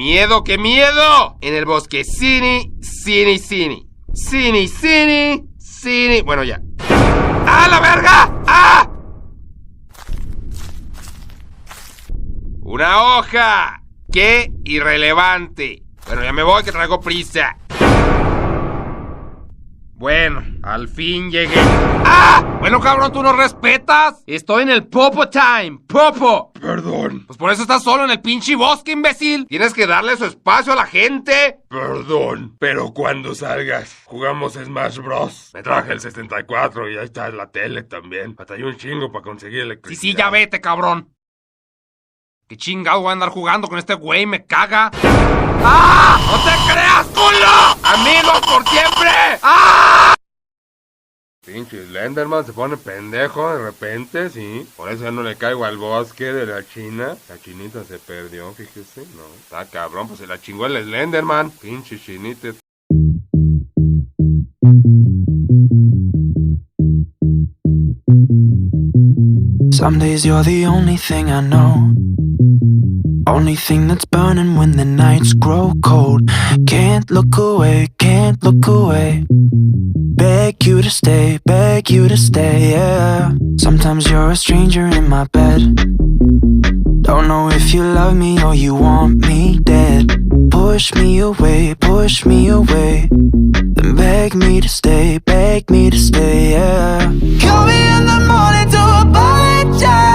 miedo, qué miedo! En el bosque, Cini. Bueno, ya. ¡Ah, la verga! ¡Ah! ¡Una hoja! ¡Qué irrelevante! Bueno, ya me voy, que traigo prisa. Bueno, al fin llegué. ¡Ah! Bueno, cabrón, ¿tú no respetas? Estoy en el Popo Time. ¡Popo! Perdón. Pues por eso estás solo en el pinche bosque, imbécil. Tienes que darle su espacio a la gente. Perdón, pero cuando salgas, jugamos Smash Bros. Me traje el 64 y ahí está la tele también. Batallé un chingo para conseguir electricidad. Sí, ya vete, cabrón. ¿Qué chingado voy a andar jugando con este güey? Me caga. ¡Ah! ¡No te creas, culo! ¡Amigos por siempre! ¡Ah! Pinche Slenderman se pone pendejo de repente, sí. Por eso ya no le caigo al bosque de la China. La chinita se perdió, fíjese. No, está cabrón, pues se la chingó el Slenderman. Pinche chinita. Some days you're the only thing I know. Only thing that's burning when the nights grow cold. Can't look away, can't look away. Beg you to stay, yeah. Sometimes you're a stranger in my bed. Don't know if you love me or you want me dead. Push me away, then beg me to stay, yeah. Call me in the morning to apologize.